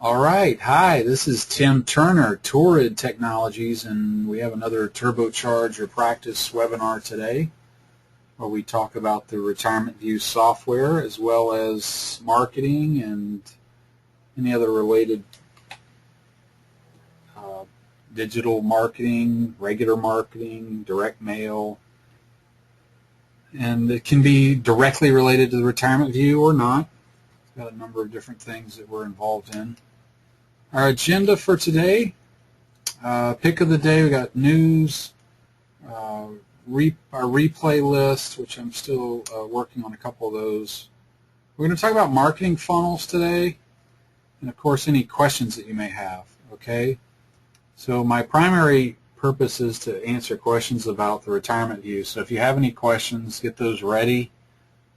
All right, hi, this is Tim Turner, Torrid Technologies, and we have another Turbocharge or practice webinar today where we talk about the Retirement View software as well as marketing and any other related digital marketing, regular marketing, direct mail, and it can be directly related to the Retirement View or not. We've got a number of different things that we're involved in. Our agenda for today, pick of the day, we got news, our replay list, which I'm still working on a couple of those. We're going to talk about marketing funnels today, and of course any questions that you may have, okay? So my primary purpose is to answer questions about the Retirement View. So if you have any questions, get those ready.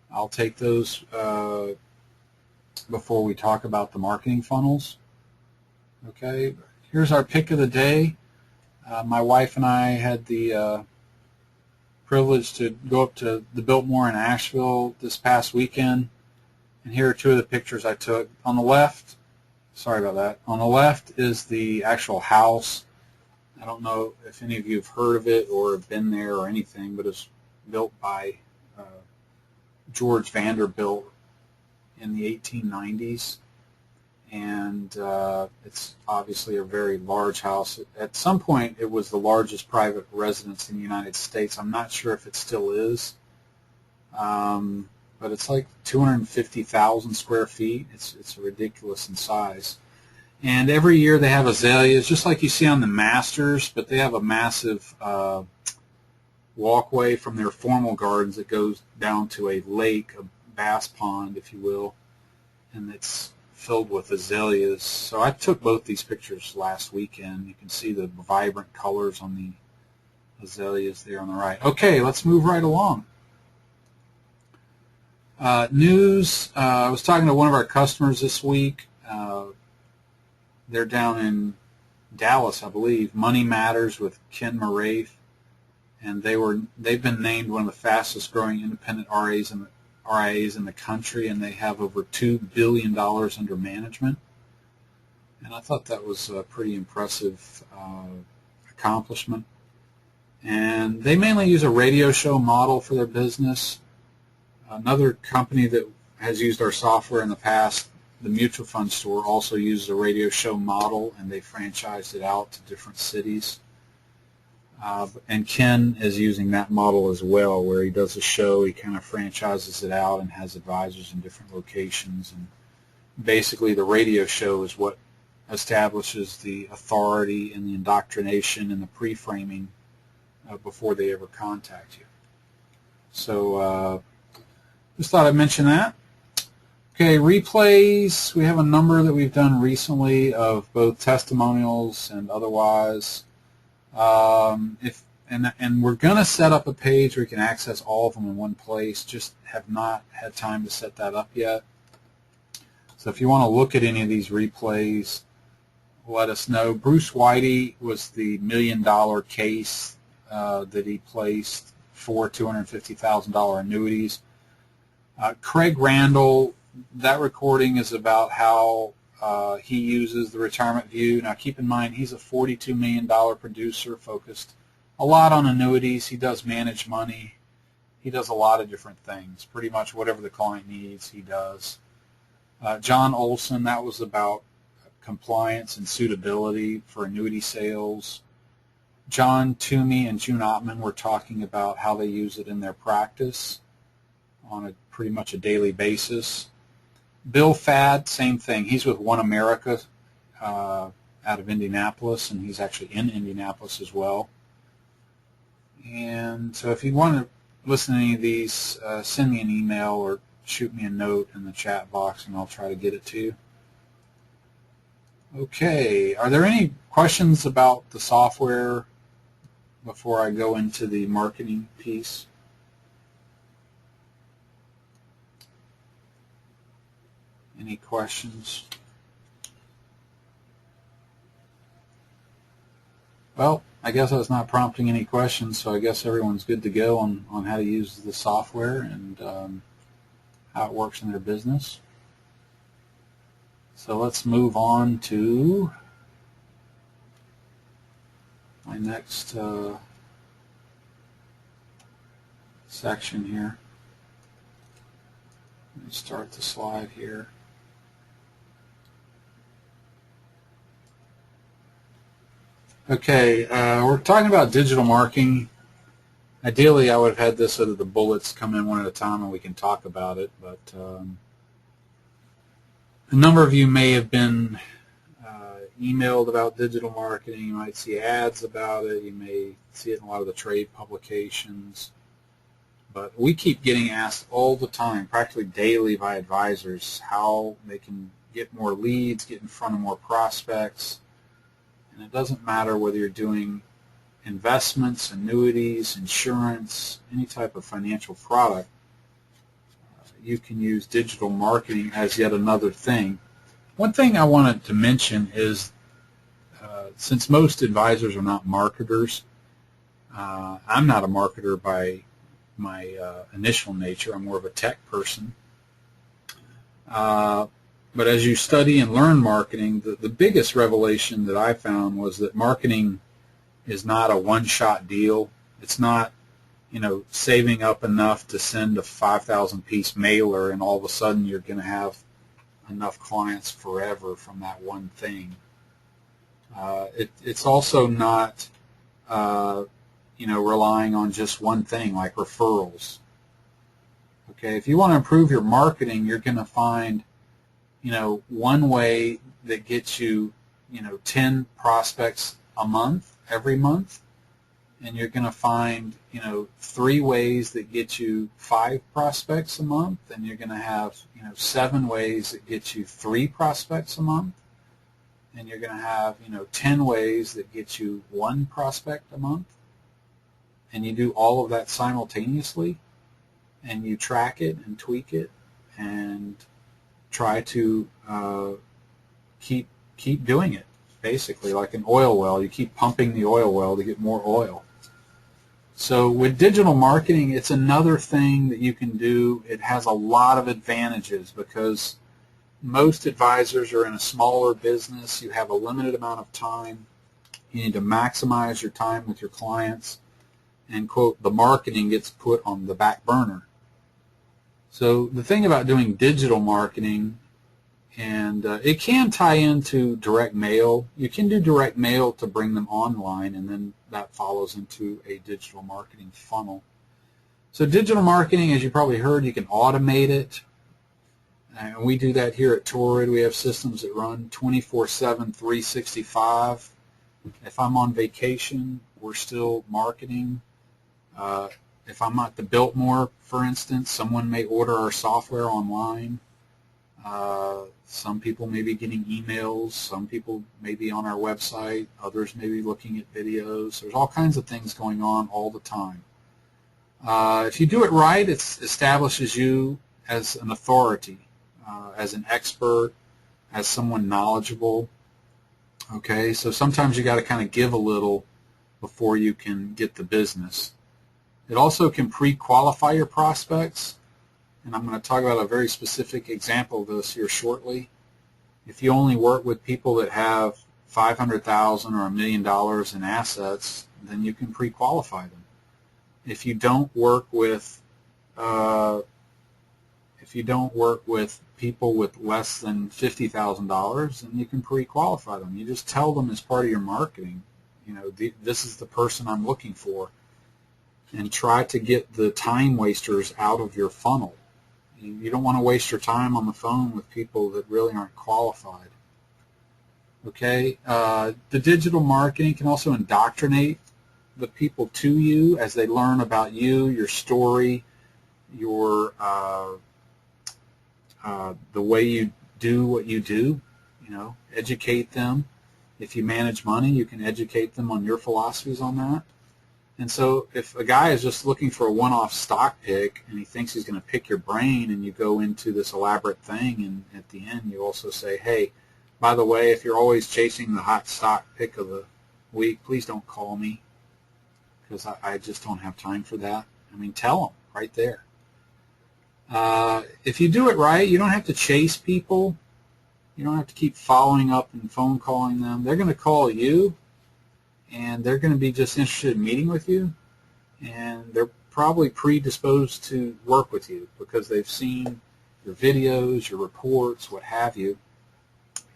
I'll take those before we talk about the marketing funnels. Okay, here's our pick of the day. My wife and I had the privilege to go up to the Biltmore in Asheville this past weekend, and here are two of the pictures I took. On the left, sorry about that, on the left is the actual house. I don't know if any of you have heard of it or have been there or anything, but it's built by George Vanderbilt in the 1890s. And it's obviously a very large house. At some point, it was the largest private residence in the United States. I'm not sure if it still is, but it's like 250,000 square feet. It's ridiculous in size. And every year they have azaleas, just like you see on the Masters, but they have a massive walkway from their formal gardens that goes down to a lake, a bass pond, if you will, and it's filled with azaleas. So I took both these pictures last weekend. You can see the vibrant colors on the azaleas there on the right. Okay, let's move right along. News. I was talking to one of our customers this week. They're down in Dallas, I believe. Money Matters with Ken Moraith, and they've been named one of the fastest growing independent RIAs in the country, and they have over $2 billion under management. And I thought that was a pretty impressive accomplishment. And they mainly use a radio show model for their business. Another company that has used our software in the past, the Mutual Fund Store, also uses a radio show model, and they franchised it out to different cities. And Ken is using that model as well, where he does a show, he kind of franchises it out and has advisors in different locations. And basically the radio show is what establishes the authority and the indoctrination and the pre-framing before they ever contact you. So just thought I'd mention that. Okay, replays. We have a number that we've done recently of both testimonials and otherwise. And we're going to set up a page where you can access all of them in one place, just have not had time to set that up yet. So if you want to look at any of these replays, let us know. Bruce Whitey was the $1 million case that he placed for $250,000 annuities. Craig Randall, that recording is about how he uses the Retirement View. Now keep in mind, he's a $42 million producer focused a lot on annuities. He does manage money. He does a lot of different things. Pretty much whatever the client needs, he does. John Olson, that was about compliance and suitability for annuity sales. John Toomey and June Ottman were talking about how they use it in their practice on pretty much a daily basis. Bill Fadd, same thing. He's with One America out of Indianapolis, and he's actually in Indianapolis as well. And so if you want to listen to any of these, send me an email or shoot me a note in the chat box, and I'll try to get it to you. Okay, are there any questions about the software before I go into the marketing piece? Any questions? Well, I guess I was not prompting any questions, so I guess everyone's good to go on how to use the software and how it works in their business. So let's move on to my next section here. Let me start the slide here. Okay, we're talking about digital marketing. Ideally, I would have had this so that the bullets come in one at a time and we can talk about it, but a number of you may have been emailed about digital marketing. You might see ads about it. You may see it in a lot of the trade publications. But we keep getting asked all the time, practically daily by advisors, how they can get more leads, get in front of more prospects. And it doesn't matter whether you're doing investments, annuities, insurance, any type of financial product. You can use digital marketing as yet another thing. One thing I wanted to mention is, since most advisors are not marketers, I'm not a marketer by my initial nature. I'm more of a tech person. But as you study and learn marketing, the biggest revelation that I found was that marketing is not a one-shot deal. It's not, saving up enough to send a 5,000-piece mailer and all of a sudden you're going to have enough clients forever from that one thing. It's also not, relying on just one thing like referrals. Okay, if you want to improve your marketing, you're going to find, one way that gets you, 10 prospects a month, every month, and you're going to find, 3 ways that get you 5 prospects a month, and you're going to have, 7 ways that get you 3 prospects a month, and you're going to have, 10 ways that get you 1 prospect a month, and you do all of that simultaneously, and you track it and tweak it and try to keep doing it, basically like an oil well. You keep pumping the oil well to get more oil. So with digital marketing, it's another thing that you can do. It has a lot of advantages because most advisors are in a smaller business. You have a limited amount of time. You need to maximize your time with your clients, and, quote, the marketing gets put on the back burner. So the thing about doing digital marketing, and it can tie into direct mail. You can do direct mail to bring them online, and then that follows into a digital marketing funnel. So digital marketing, as you probably heard, you can automate it. And we do that here at Torrid. We have systems that run 24/7, 365. If I'm on vacation, we're still marketing. If I'm at the Biltmore, for instance, someone may order our software online. Some people may be getting emails. Some people may be on our website. Others may be looking at videos. There's all kinds of things going on all the time. If you do it right, it establishes you as an authority, as an expert, as someone knowledgeable. Okay, so sometimes you got to kind of give a little before you can get the business. It also can pre-qualify your prospects, and I'm going to talk about a very specific example of this here shortly. If you only work with people that have $500,000 or $1 million in assets, then you can pre-qualify them. If you don't work with people with less than $50,000, then you can pre-qualify them. You just tell them as part of your marketing, this is the person I'm looking for, and try to get the time wasters out of your funnel. You don't want to waste your time on the phone with people that really aren't qualified. Okay, the digital marketing can also indoctrinate the people to you as they learn about you, your story, your the way you do what you do. Educate them. If you manage money, you can educate them on your philosophies on that. And so if a guy is just looking for a one-off stock pick and he thinks he's going to pick your brain, and you go into this elaborate thing, and at the end you also say, hey, by the way, if you're always chasing the hot stock pick of the week, please don't call me because I just don't have time for that. I mean, tell them right there. If you do it right, you don't have to chase people. You don't have to keep following up and phone calling them. They're going to call you, and they're going to be just interested in meeting with you, and they're probably predisposed to work with you because they've seen your videos, your reports, what have you,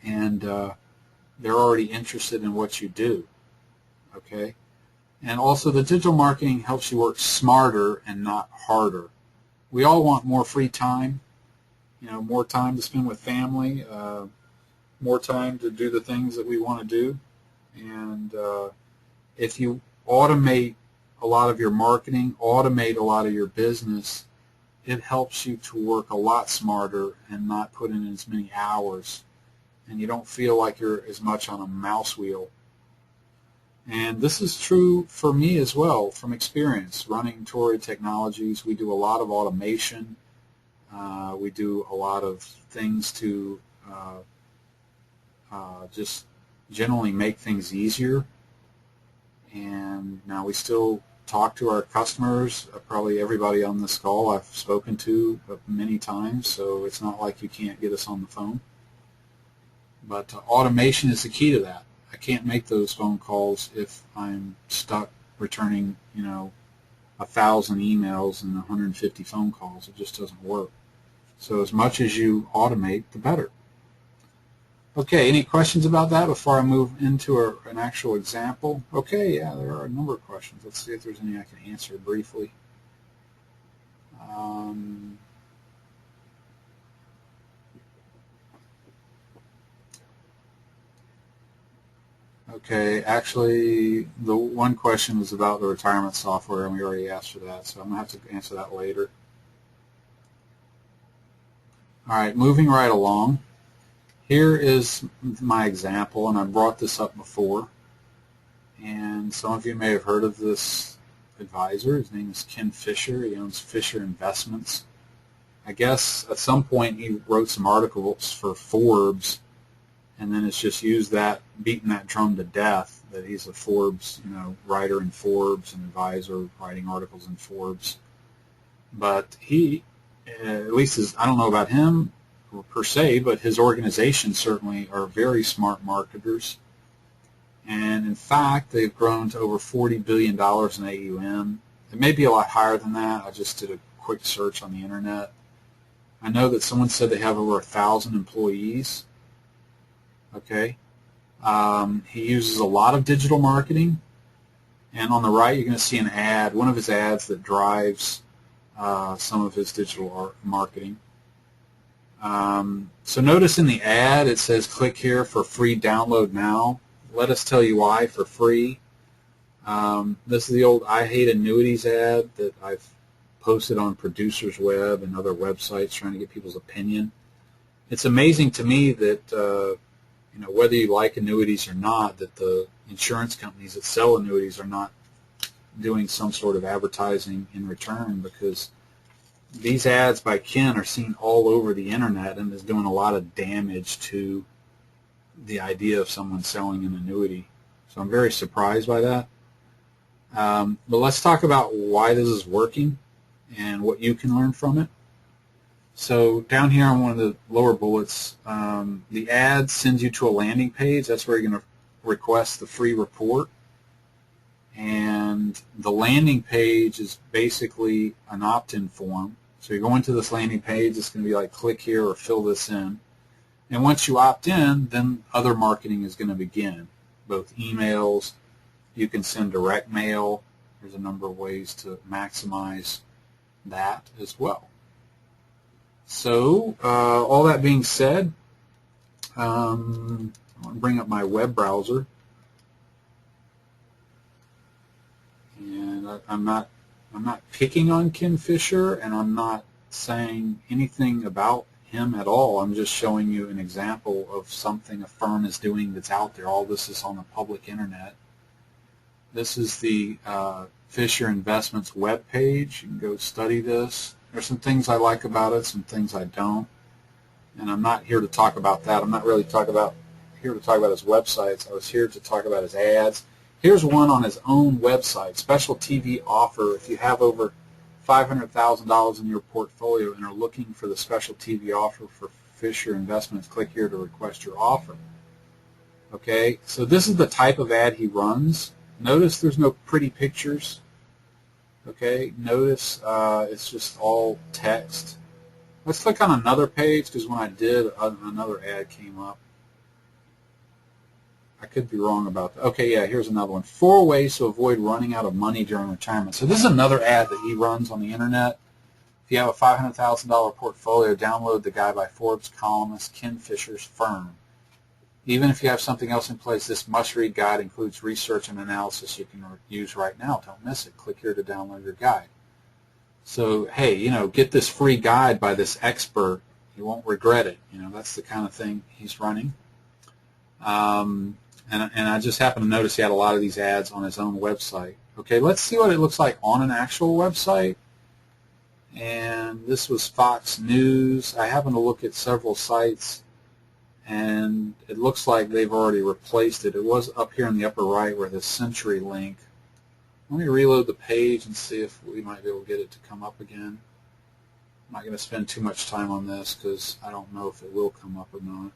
and they're already interested in what you do. Okay? And also, the digital marketing helps you work smarter and not harder. We all want more free time, more time to spend with family, more time to do the things that we want to do. And if you automate a lot of your marketing, automate a lot of your business, it helps you to work a lot smarter and not put in as many hours. And you don't feel like you're as much on a mouse wheel. And this is true for me as well from experience. Running Torrid Technologies, we do a lot of automation. We do a lot of things to just generally make things easier. And now we still talk to our customers. Probably everybody on this call I've spoken to many times, so it's not like you can't get us on the phone. But automation is the key to that. I can't make those phone calls if I'm stuck returning, 1,000 emails and 150 phone calls. It just doesn't work. So as much as you automate, the better. Okay, any questions about that before I move into an actual example? Okay, yeah, there are a number of questions. Let's see if there's any I can answer briefly. Okay, actually, the one question was about the retirement software, and we already asked for that, so I'm going to have to answer that later. All right, moving right along. Here is my example, and I brought this up before, and some of you may have heard of this advisor. His name is Ken Fisher. He owns Fisher Investments. I guess at some point he wrote some articles for Forbes, and then it's just used that, beaten that drum to death, that he's a Forbes, writer in Forbes, an advisor writing articles in Forbes. But he, at least I don't know about him per se, but his organization certainly are very smart marketers. And in fact, they've grown to over $40 billion in AUM. It may be a lot higher than that. I just did a quick search on the internet. I know that someone said they have over 1,000 employees. Okay. He uses a lot of digital marketing. And on the right, you're going to see an ad, one of his ads that drives some of his digital marketing. So notice in the ad it says click here for free download now. Let us tell you why for free. This is the old I hate annuities ad that I've posted on Producers Web and other websites trying to get people's opinion. It's amazing to me that whether you like annuities or not, that the insurance companies that sell annuities are not doing some sort of advertising in return, because these ads by Ken are seen all over the internet and is doing a lot of damage to the idea of someone selling an annuity. So I'm very surprised by that. But let's talk about why this is working and what you can learn from it. So down here on one of the lower bullets, the ad sends you to a landing page. That's where you're going to request the free report. And the landing page is basically an opt-in form. So you go into this landing page, it's going to be like click here or fill this in. And once you opt in, then other marketing is going to begin. Both emails, you can send direct mail. There's a number of ways to maximize that as well. So all that being said, I want to bring up my web browser. And I'm not picking on Ken Fisher, and I'm not saying anything about him at all. I'm just showing you an example of something a firm is doing that's out there. All this is on the public internet. This is the Fisher Investments web page. You can go study this. There's some things I like about it, some things I don't. And I'm not here to talk about that. I'm not really here to talk about his websites. I was here to talk about his ads. Here's one on his own website, special TV offer. If you have over $500,000 in your portfolio and are looking for the special TV offer for Fisher Investments. Click here to request your offer. Okay, so this is the type of ad he runs. Notice there's no pretty pictures. Okay, notice it's just all text. Let's click on another page, because when I did, another ad came up. I could be wrong about that. Okay, yeah, here's another one. 4 ways to avoid running out of money during retirement. So this is another ad that he runs on the internet. If you have a $500,000 portfolio, download the guide by Forbes columnist Ken Fisher's firm. Even if you have something else in place, this must-read guide includes research and analysis you can use right now. Don't miss it. Click here to download your guide. So, hey, you know, get this free guide by this expert. You won't regret it. You know, that's the kind of thing he's running. And I just happened to notice he had a lot of these ads on his own website. Okay, let's see what it looks like on an actual website. And this was Fox News. I happened to look at several sites, and it looks like they've already replaced it. It was up here in the upper right where the Century link. Let me reload the page and see if we might be able to get it to come up again. I'm not going to spend too much time on this because I don't know if it will come up or not.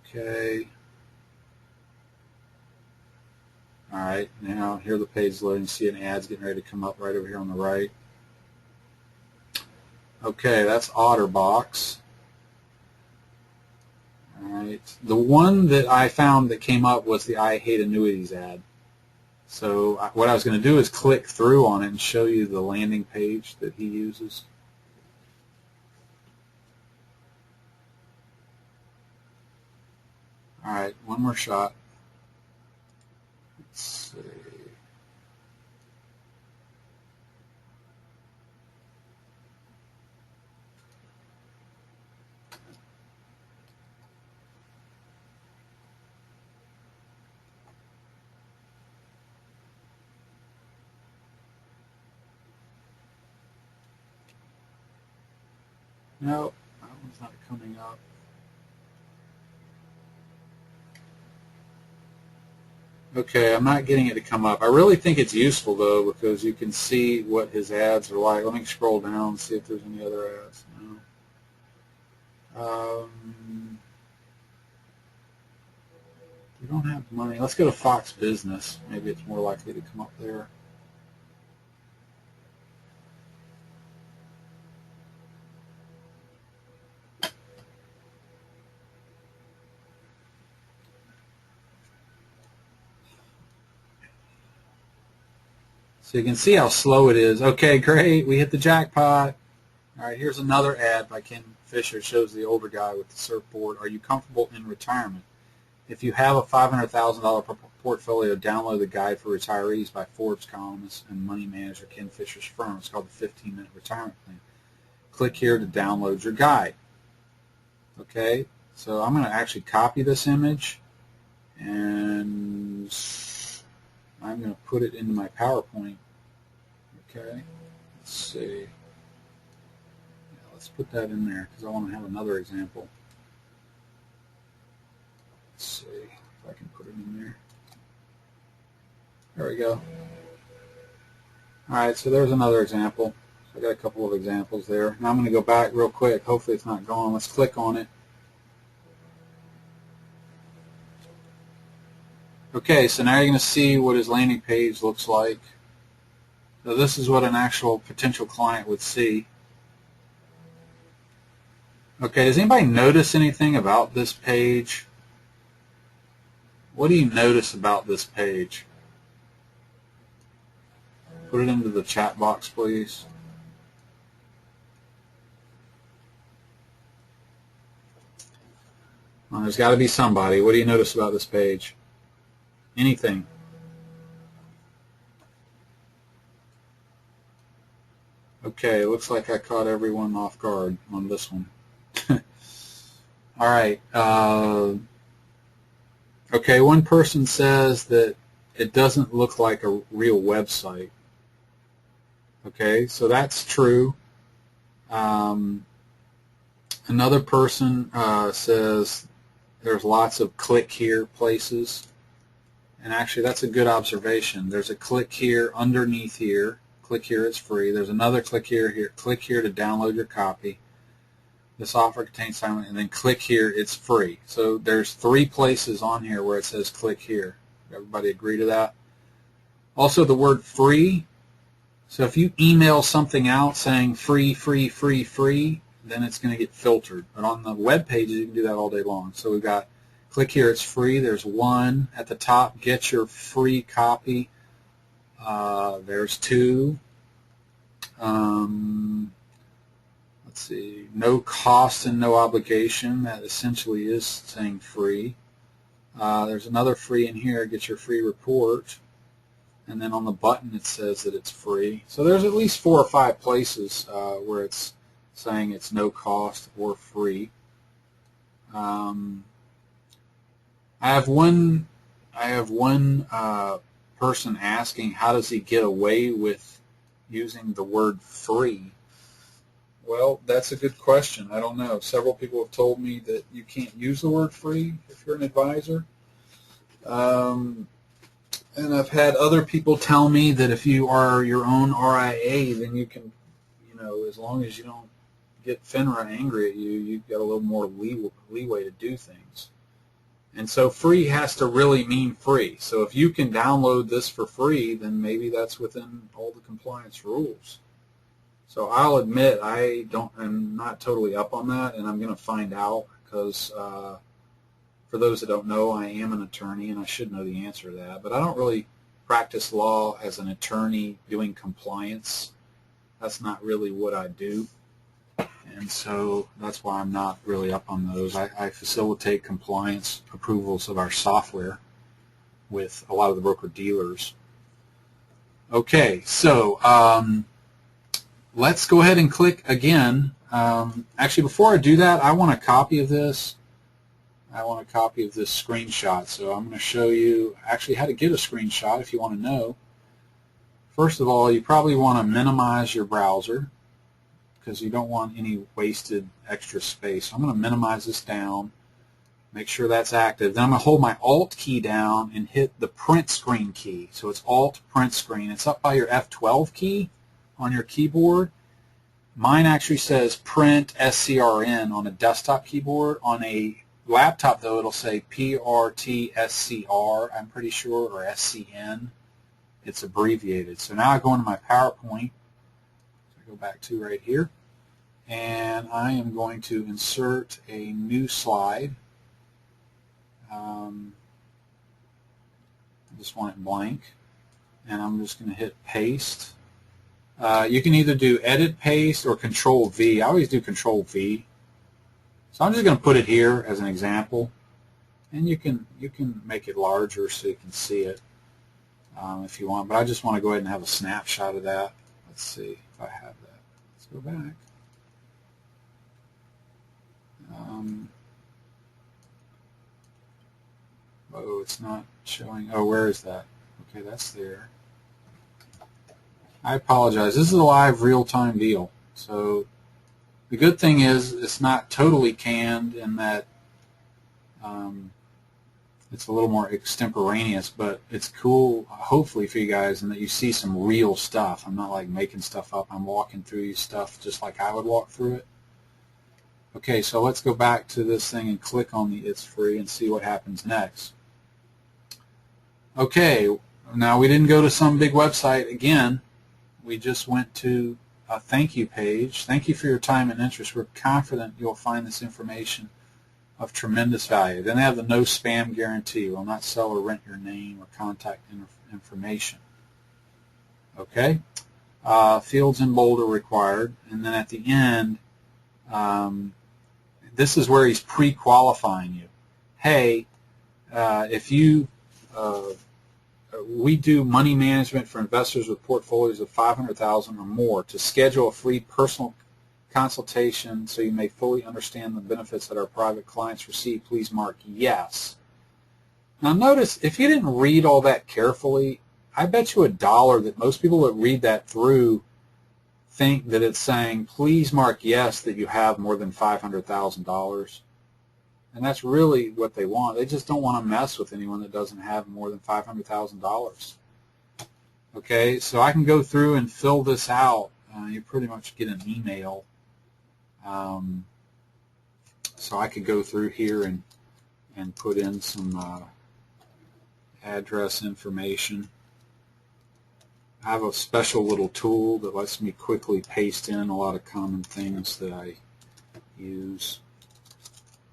Okay. All right, now here the page is loading. You see an ad's getting ready to come up right over here on the right. Okay, that's OtterBox. All right, the one that I found that came up was the I Hate Annuities ad. So what I was going to do is click through on it and show you the landing page that he uses. All right, one more shot. Let's see. No, that one's not coming up. Okay, I'm not getting it to come up. I really think it's useful, though, because you can see what his ads are like. Let me scroll down and see if there's any other ads. No. We don't have money. Let's go to Fox Business. Maybe it's more likely to come up there. So you can see how slow it is. Okay, great. We hit the jackpot. All right, here's another ad by Ken Fisher. It shows the older guy with the surfboard. Are you comfortable in retirement? If you have a $500,000 portfolio, download the guide for retirees by Forbes columnist and money manager Ken Fisher's firm. It's called the 15-minute retirement plan. Click here to download your guide. Okay, so I'm going to actually copy this image, and I'm going to put it into my PowerPoint. Okay, let's see. Yeah, let's put that in there because I want to have another example. Let's see if I can put it in there. There we go. All right, so there's another example. So I got a couple of examples there. Now I'm going to go back real quick. Hopefully it's not gone. Let's click on it. Okay, so now you're going to see what his landing page looks like. So this is what an actual potential client would see. Okay, does anybody notice anything about this page? What do you notice about this page? Put it into the chat box, please. Well, there's got to be somebody. What do you notice about this page? Anything? Okay, looks like I caught everyone off guard on this one. All right. Okay, one person says that it doesn't look like a real website. Okay, so that's true. Another person says there's lots of click here places. And actually, that's a good observation. There's a click here underneath here. Click here, it's free. There's another click here. Click here to download your copy. This offer contains time, and then click here, it's free. So there's 3 places on here where it says click here. Everybody agree to that? Also the word free. So if you email something out saying free, free, free, free, then it's going to get filtered. But on the web pages, you can do that all day long. So we've got click here, it's free. There's 1 at the top, get your free copy. There's 2. Let's see, no cost and no obligation. That essentially is saying free. There's another free in here, get your free report. And then on the button it says that it's free. So there's at least 4 or 5 places where it's saying it's no cost or free. I have one person asking, how does he get away with using the word free? Well, that's a good question. I don't know. Several people have told me that you can't use the word free if you're an advisor. And I've had other people tell me that if you are your own RIA, then you can, as long as you don't get FINRA angry at you, you've got a little more leeway to do things. And so free has to really mean free. So if you can download this for free, then maybe that's within all the compliance rules. So I'll admit I'm not totally up on that, and I'm going to find out because for those that don't know, I am an attorney, and I should know the answer to that. But I don't really practice law as an attorney doing compliance. That's not really what I do. And so that's why I'm not really up on those. I facilitate compliance approvals of our software with a lot of the broker-dealers. Okay, so let's go ahead and click again. Actually, before I do that, I want a copy of this. I want a copy of this screenshot. So I'm going to show you actually how to get a screenshot if you want to know. First of all, you probably want to minimize your browser because you don't want any wasted extra space. So I'm going to minimize this down, make sure that's active. Then I'm going to hold my Alt key down and hit the print screen key. So it's Alt print screen. It's up by your F12 key on your keyboard. Mine actually says print SCRN on a desktop keyboard. On a laptop, though, it'll say PRTSCR, I'm pretty sure, or SCN. It's abbreviated. So now I go into my PowerPoint. So I go back to right here, and I am going to insert a new slide. I just want it blank, and I'm just going to hit paste. You can either do edit paste or control V. I always do control V. So I'm just going to put it here as an example, and you can make it larger so you can see it if you want. But I just want to go ahead and have a snapshot of that. Let's see if I have that. Let's go back. Oh, it's not showing. Oh, where is that? Okay, that's there. I apologize. This is a live real-time deal. So the good thing is it's not totally canned in that it's a little more extemporaneous, but it's cool, hopefully, for you guys, in that you see some real stuff. I'm not like making stuff up. I'm walking through stuff just like I would walk through it. Okay, so let's go back to this thing and click on the It's Free and see what happens next. Okay, now we didn't go to some big website again. We just went to a thank you page. Thank you for your time and interest. We're confident you'll find this information of tremendous value. Then they have the no spam guarantee. Will not sell or rent your name or contact information. Okay? Fields in bold are required. And then at the end, this is where he's pre-qualifying you. Hey, if you we do money management for investors with portfolios of $500,000 or more. To schedule a free personal consultation so you may fully understand the benefits that our private clients receive, please mark yes. Now notice, if you didn't read all that carefully, I bet you $1 that most people that read that through think that it's saying, please mark yes that you have more than $500,000. And that's really what they want. They just don't want to mess with anyone that doesn't have more than $500,000. Okay, so I can go through and fill this out. You pretty much get an email So I could go through here and put in some address information. I have a special little tool that lets me quickly paste in a lot of common things that I use.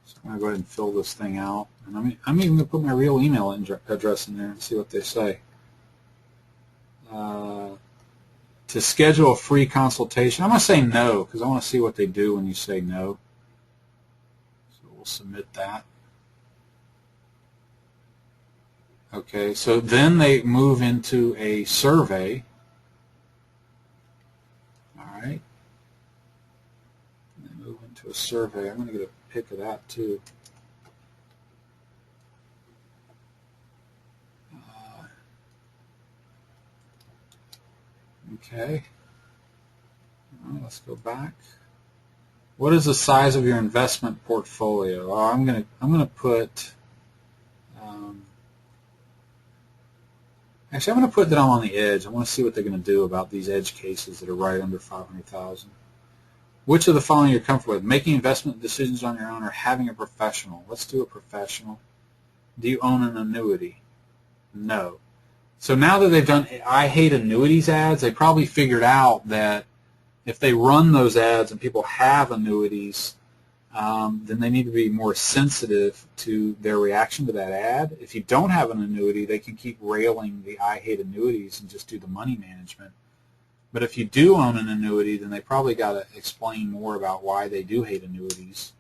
So I'm going to go ahead and fill this thing out. And I'm even going to put my real email address in there and see what they say. To schedule a free consultation, I'm going to say no because I want to see what they do when you say no. So we'll submit that. Okay, so then they move into a survey. All right. They move into a survey. I'm going to get a pic of that too. Okay. All right, let's go back. What is the size of your investment portfolio? Oh, I'm gonna put. Actually, I'm going to put that on the edge. I want to see what they're going to do about these edge cases that are right under 500,000. Which of the following you're comfortable with? Making investment decisions on your own or having a professional? Let's do a professional. Do you own an annuity? No. So now that they've done I hate annuities ads, they probably figured out that if they run those ads and people have annuities, then they need to be more sensitive to their reaction to that ad. If you don't have an annuity, they can keep railing the I hate annuities and just do the money management. But if you do own an annuity, then they probably got to explain more about why they do hate annuities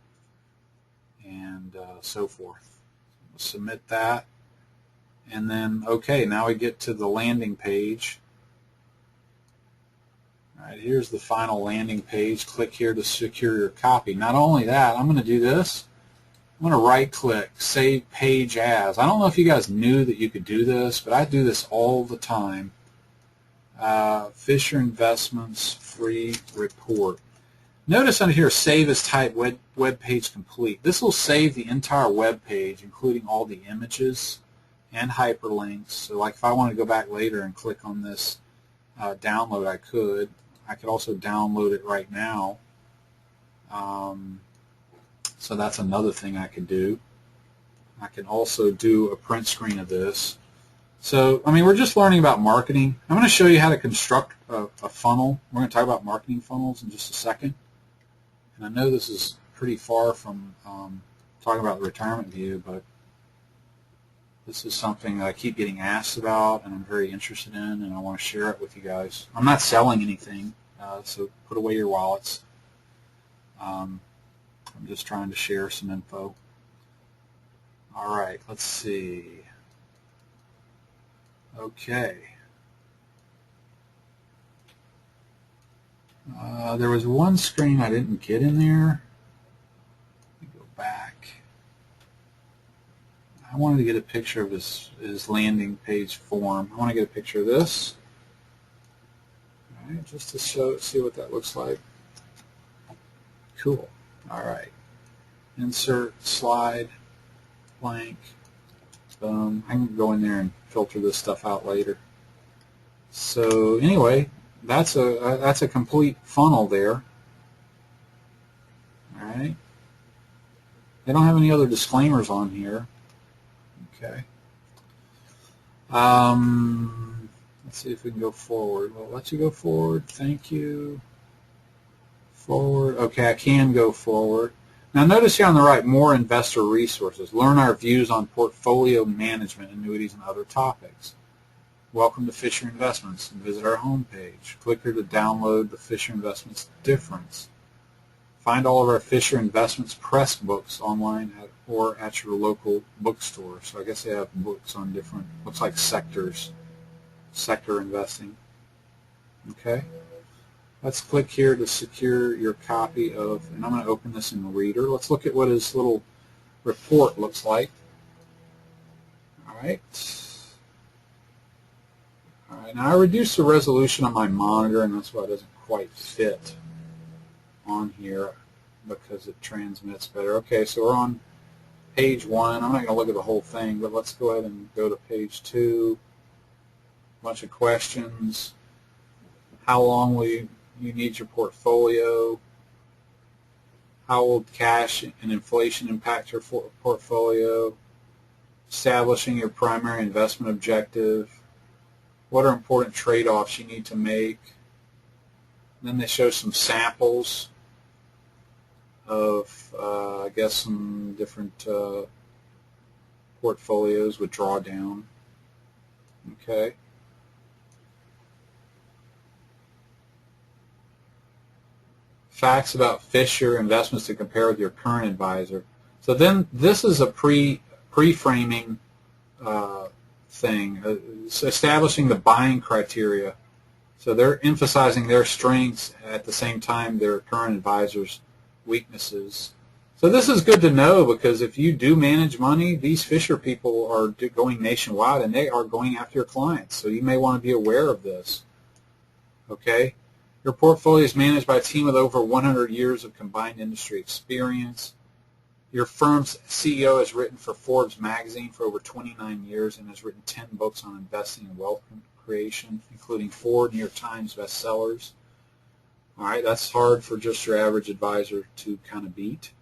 and so forth. We'll submit that. And then, okay, now we get to the landing page. All right, here's the final landing page. Click here to secure your copy. Not only that, I'm going to do this. I'm going to right-click, Save Page As. I don't know if you guys knew that you could do this, but I do this all the time. Fisher Investments Free Report. Notice under here, Save as Type Web Page Complete. This will save the entire web page, including all the images and hyperlinks. So like if I want to go back later and click on this download, I could. I could also download it right now. So that's another thing I could do. I can also do a print screen of this. So, I mean, we're just learning about marketing. I'm going to show you how to construct a funnel. We're going to talk about marketing funnels in just a second. And I know this is pretty far from talking about the retirement view, but this is something that I keep getting asked about and I'm very interested in, and I want to share it with you guys. I'm not selling anything, so put away your wallets. I'm just trying to share some info. All right, let's see. Okay. There was one screen I didn't get in there. Let me go back. I wanted to get a picture of his landing page form. I want to get a picture of this. All right, just to see what that looks like. Cool. All right. Insert, slide, blank. Boom. I can go in there and filter this stuff out later. So anyway, that's a complete funnel there. All right. They don't have any other disclaimers on here. Okay. Let's see if we can go forward. Well, let you go forward. Thank you. Forward. Okay, I can go forward. Now notice here on the right, more investor resources. Learn our views on portfolio management, annuities, and other topics. Welcome to Fisher Investments and visit our homepage. Click here to download the Fisher Investments difference. Find all of our Fisher Investments press books online or at your local bookstore. So I guess they have books on different, looks like sectors, sector investing. Okay. Let's click here to secure your copy of, and I'm going to open this in Reader. Let's look at what his little report looks like. All right. All right, now I reduced the resolution on my monitor, and that's why it doesn't quite fit on here because it transmits better. Okay, so we're on page 1. I'm not going to look at the whole thing, but let's go ahead and go to page 2. A bunch of questions. How long will you need your portfolio? How will cash and inflation impact your portfolio? Establishing your primary investment objective. What are important trade-offs you need to make? Then they show some samples of, I guess, some different portfolios with drawdown. Okay. Facts about Fisher investments to compare with your current advisor. So then this is a pre-framing thing, establishing the buying criteria. So they're emphasizing their strengths at the same time their current advisor's weaknesses. So this is good to know, because if you do manage money, these Fisher people are going nationwide and they are going after your clients. So you may want to be aware of this. Okay? Your portfolio is managed by a team with over 100 years of combined industry experience. Your firm's CEO has written for Forbes magazine for over 29 years and has written 10 books on investing and wealth creation, including 4 New York Times bestsellers. All right, that's hard for just your average advisor to kind of beat.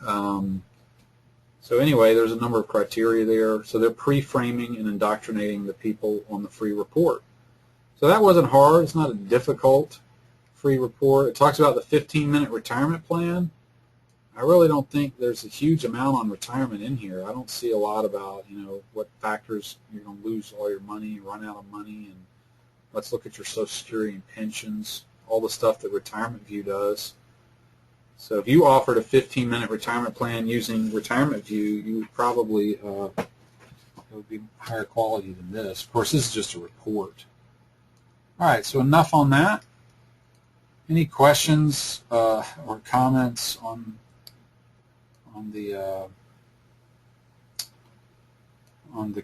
So anyway, there's a number of criteria there. So they're pre-framing and indoctrinating the people on the free report. So that wasn't hard. It's not a difficult free report. It talks about the 15-minute retirement plan. I really don't think there's a huge amount on retirement in here. I don't see a lot about, what factors you're going to lose all your money, run out of money, and let's look at your Social Security and pensions, all the stuff that Retirement View does. So if you offered a 15-minute retirement plan using Retirement View, you would probably, it would be higher quality than this. Of course, this is just a report. All right, so enough on that. Any questions or comments on the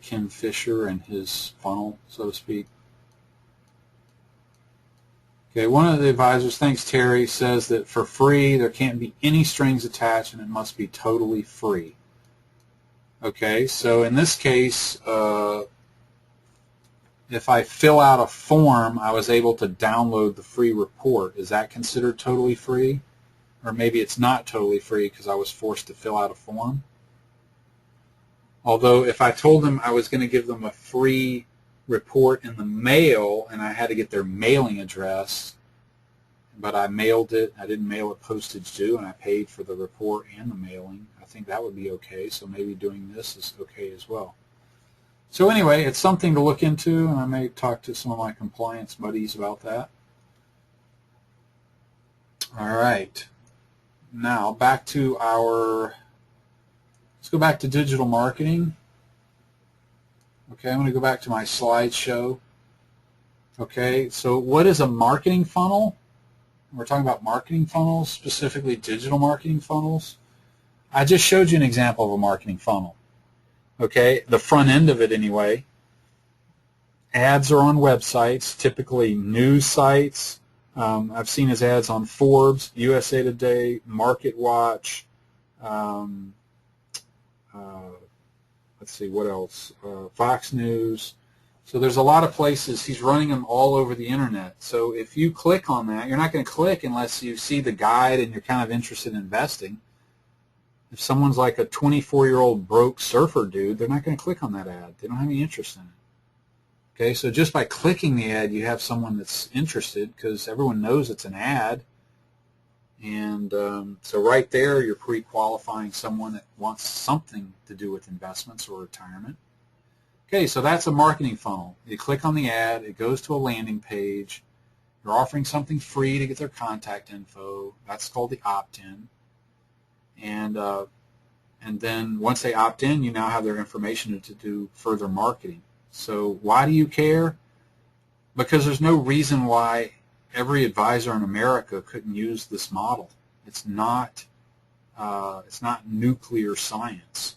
Ken Fisher and his funnel, so to speak? Okay, one of the advisors, thanks Terry, says that for free there can't be any strings attached and it must be totally free. Okay, so in this case, if I fill out a form, I was able to download the free report. Is that considered totally free? Or maybe it's not totally free because I was forced to fill out a form. Although if I told them I was going to give them a free report in the mail and I had to get their mailing address, but I mailed it, I didn't mail it postage due, and I paid for the report and the mailing, I think that would be okay. So maybe doing this is okay as well. So anyway, it's something to look into, and I may talk to some of my compliance buddies about that. All right. Now back to let's go back to digital marketing. Okay, I'm going to go back to my slideshow. Okay, so what is a marketing funnel? We're talking about marketing funnels, specifically digital marketing funnels. I just showed you an example of a marketing funnel. Okay, the front end of it anyway. Ads are on websites, typically news sites. I've seen his ads on Forbes, USA Today, Market Watch. Let's see, what else? Fox News. So there's a lot of places. He's running them all over the internet. So if you click on that, you're not going to click unless you see the guide and you're kind of interested in investing. If someone's like a 24-year-old broke surfer dude, they're not going to click on that ad. They don't have any interest in it. Okay, so just by clicking the ad, you have someone that's interested because everyone knows it's an ad. And so right there, you're pre-qualifying someone that wants something to do with investments or retirement. Okay, so that's a marketing funnel. You click on the ad, it goes to a landing page. You're offering something free to get their contact info. That's called the opt-in. And then once they opt in, you now have their information to do further marketing. So why do you care? Because there's no reason why every advisor in America couldn't use this model. It's not nuclear science.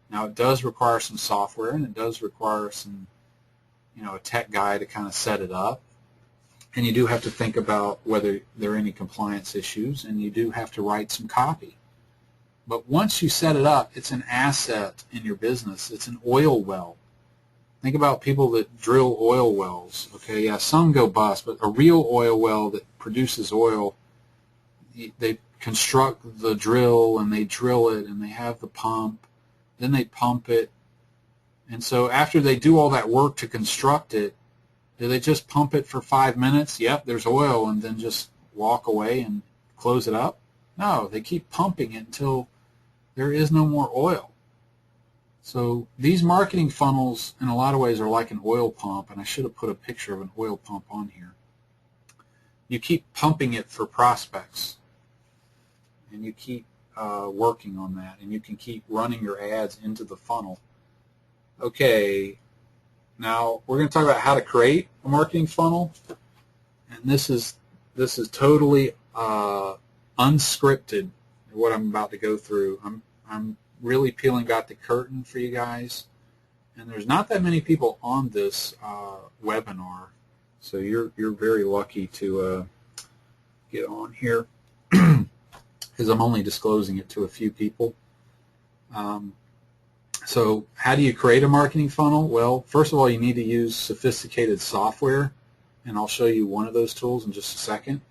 Now it does require some software and it does require some, a tech guy to kind of set it up. And you do have to think about whether there are any compliance issues, and you do have to write some copy. But once you set it up, it's an asset in your business. It's an oil well. Think about people that drill oil wells. Okay, yeah, some go bust, but a real oil well that produces oil, they construct the drill and they drill it and they have the pump, then they pump it. And so after they do all that work to construct it, do they just pump it for 5 minutes? Yep, there's oil, and then just walk away and close it up? No, they keep pumping it until there is no more oil. So these marketing funnels in a lot of ways are like an oil pump, and I should have put a picture of an oil pump on here. You keep pumping it for prospects, and you keep working on that, and you can keep running your ads into the funnel. Okay, now we're going to talk about how to create a marketing funnel, and this is totally unscripted, what I'm about to go through. I'm really peeling back the curtain for you guys, and there's not that many people on this webinar, so you're very lucky to get on here because I'm only disclosing it to a few people. So how do you create a marketing funnel? Well, first of all, you need to use sophisticated software, and I'll show you one of those tools in just a second.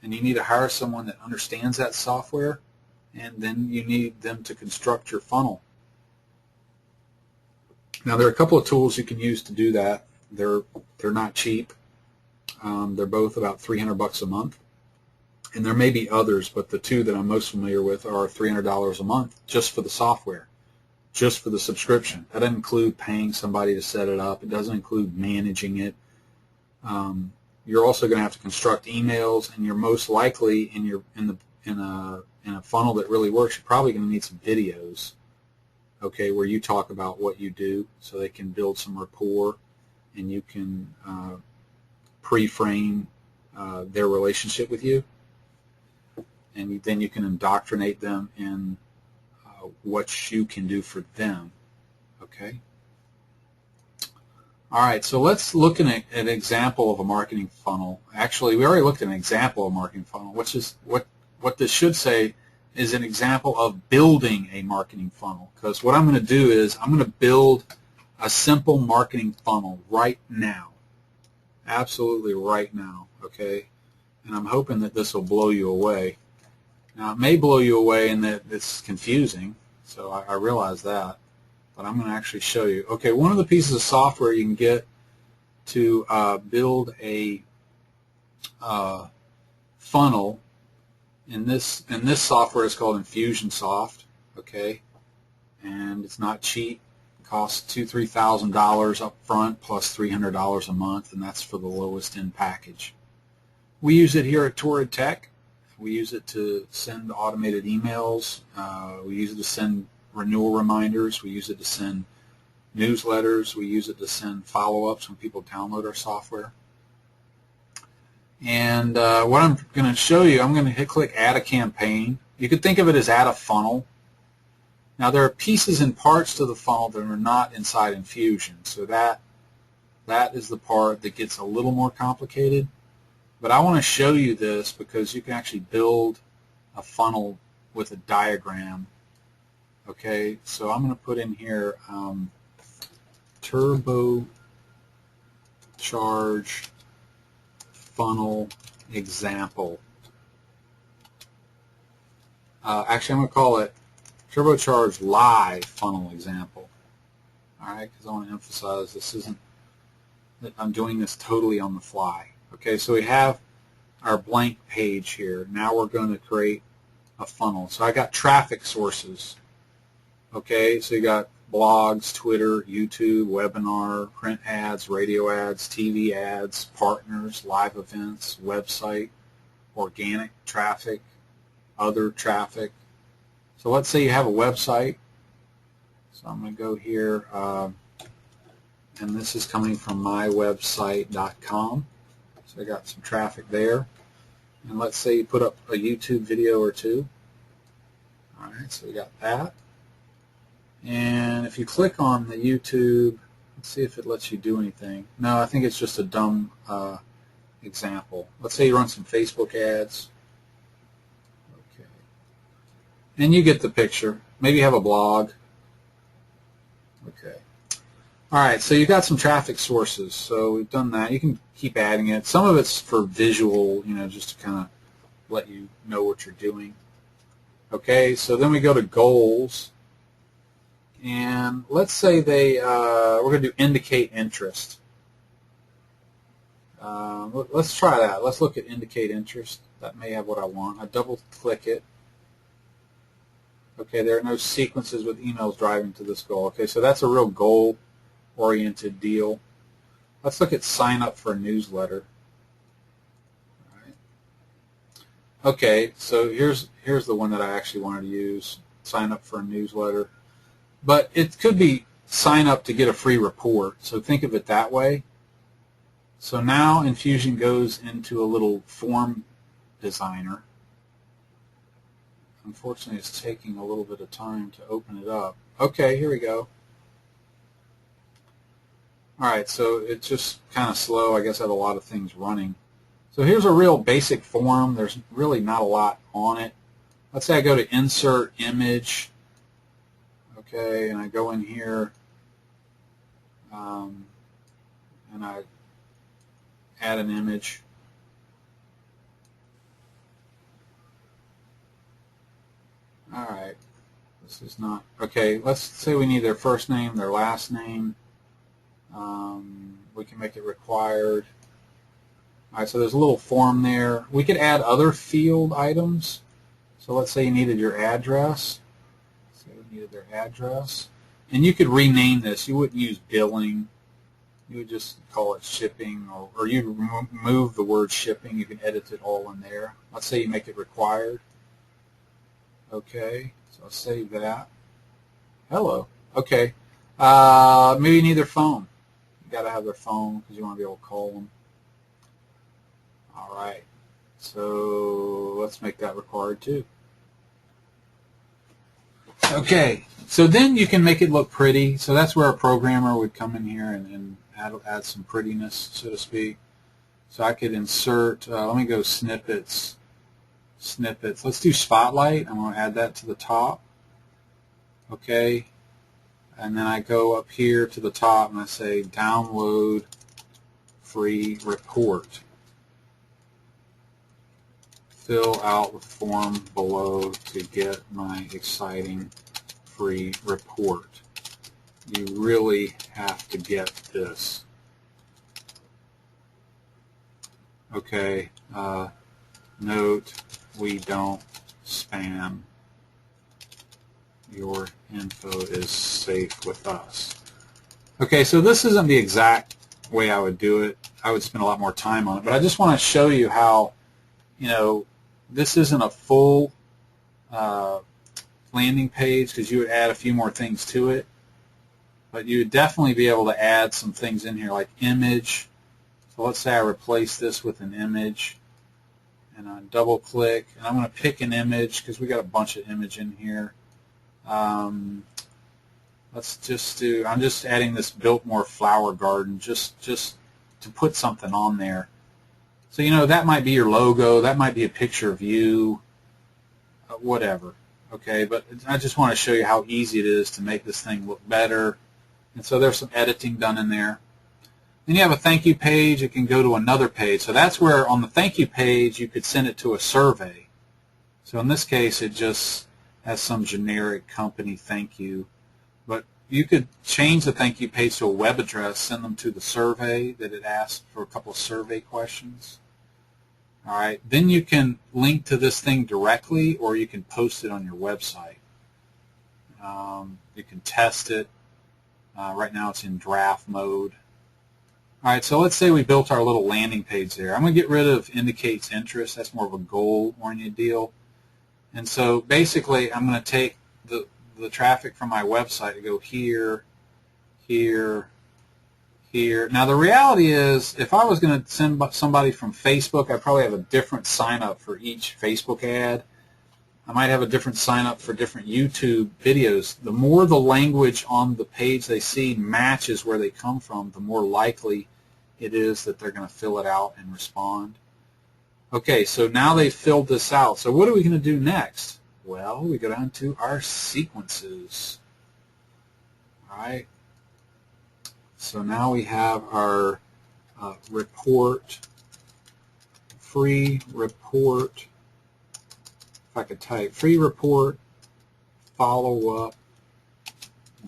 And you need to hire someone that understands that software, and then you need them to construct your funnel. Now, there are a couple of tools you can use to do that. They're not cheap. They're both about $300 a month. And there may be others, but the two that I'm most familiar with are $300 a month just for the software, just for the subscription. That doesn't include paying somebody to set it up. It doesn't include managing it. You're also going to have to construct emails, and you're most likely in a funnel that really works, you're probably going to need some videos, okay, where you talk about what you do so they can build some rapport, and you can pre-frame their relationship with you, and then you can indoctrinate them in what you can do for them, okay? All right, so let's look at an example of a marketing funnel. Actually, we already looked at an example of a marketing funnel, which is what this should say is an example of building a marketing funnel. Because what I'm going to do is I'm going to build a simple marketing funnel right now, absolutely right now, okay? And I'm hoping that this will blow you away. Now, it may blow you away in that it's confusing, so I realize that. But I'm going to actually show you. Okay, one of the pieces of software you can get to build a funnel in this software is called Infusionsoft. Okay, and it's not cheap. It costs $2,000–3,000 up front plus $300 a month, and that's for the lowest end package. We use it here at Torrid Tech. We use it to send automated emails. We use it to send renewal reminders. We use it to send newsletters. We use it to send follow-ups when people download our software. And what I'm going to show you, I'm going to click Add a Campaign. You could think of it as Add a Funnel. Now, there are pieces and parts to the funnel that are not inside Infusion, so that is the part that gets a little more complicated. But I want to show you this because you can actually build a funnel with a diagram. Okay, so I'm going to put in here Turbocharge funnel example. Actually, I'm going to call it Turbocharge live funnel example. All right, because I want to emphasize this isn't that I'm doing this totally on the fly. Okay, so we have our blank page here. Now we're going to create a funnel. So I got traffic sources. Okay, so you got blogs, Twitter, YouTube, webinar, print ads, radio ads, TV ads, partners, live events, website, organic traffic, other traffic. So let's say you have a website. So I'm going to go here, and this is coming from mywebsite.com. So I got some traffic there. And let's say you put up a YouTube video or two. All right, so we got that. And if you click on the YouTube, let's see if it lets you do anything. No, I think it's just a dumb example. Let's say you run some Facebook ads. Okay. And you get the picture. Maybe you have a blog. Okay. All right, so you've got some traffic sources. So we've done that. You can keep adding it. Some of it's for visual, just to kind of let you know what you're doing. Okay, so then we go to goals, and let's say we're going to do indicate interest. Let's try that. Let's look at indicate interest. That may have what I want. I double click it. Okay, there are no sequences with emails driving to this goal. Okay, so that's a real goal-oriented deal. Let's look at sign up for a newsletter. All right. Okay, so here's the one that I actually wanted to use, sign up for a newsletter. But it could be sign up to get a free report, so think of it that way. So now Infusion goes into a little form designer. Unfortunately, it's taking a little bit of time to open it up. Okay, here we go. All right, so it's just kind of slow. I guess I have a lot of things running. So here's a real basic form. There's really not a lot on it. Let's say I go to insert image. Okay, and I go in here and I add an image. All right, this is not, okay, let's say we need their first name, their last name. We can make it required. All right, so there's a little form there. We could add other field items. So let's say you needed your address. So we needed their address. And you could rename this. You wouldn't use billing. You would just call it shipping, or you'd remove the word shipping. You can edit it all in there. Let's say you make it required. Okay, so I'll save that. Hello. Okay. Maybe you need their phone. You got to have their phone because you want to be able to call them. All right. So let's make that required too. Okay. So then you can make it look pretty. So that's where a programmer would come in here and add some prettiness, so to speak. So I could insert, let me go snippets. Let's do spotlight. I'm going to add that to the top. Okay. And then I go up here to the top and I say download free report. Fill out the form below to get my exciting free report. You really have to get this. Okay. Note, we don't spam. Your info is safe with us. Okay, so this isn't the exact way I would do it. I would spend a lot more time on it, but I just want to show you how, you know, this isn't a full landing page because you would add a few more things to it, but you would definitely be able to add some things in here like image. So let's say I replace this with an image, and I double click, and I'm going to pick an image because we got a bunch of image in here. Let's just do, I'm just adding this Biltmore flower garden just to put something on there. So, you know, that might be your logo, that might be a picture of you, whatever. Okay, but I just want to show you how easy it is to make this thing look better. And so there's some editing done in there. Then you have a thank you page. It can go to another page. So that's where on the thank you page you could send it to a survey. So in this case it just has some generic company thank you. But you could change the thank you page to a web address, send them to the survey that it asked for a couple of survey questions. All right. Then you can link to this thing directly, or you can post it on your website. You can test it. Right now it's in draft mode. All right, so let's say we built our little landing page there. I'm going to get rid of indicates interest. That's more of a goal-oriented deal. And so basically I'm going to take the traffic from my website to go here, here, here. Now the reality is if I was going to send somebody from Facebook, I'd probably have a different sign-up for each Facebook ad. I might have a different sign-up for different YouTube videos. The more the language on the page they see matches where they come from, the more likely it is that they're going to fill it out and respond. Okay, so now they've filled this out. So what are we going to do next? Well, we go down to our sequences. All right. So now we have our report, free report if I could type free report follow-up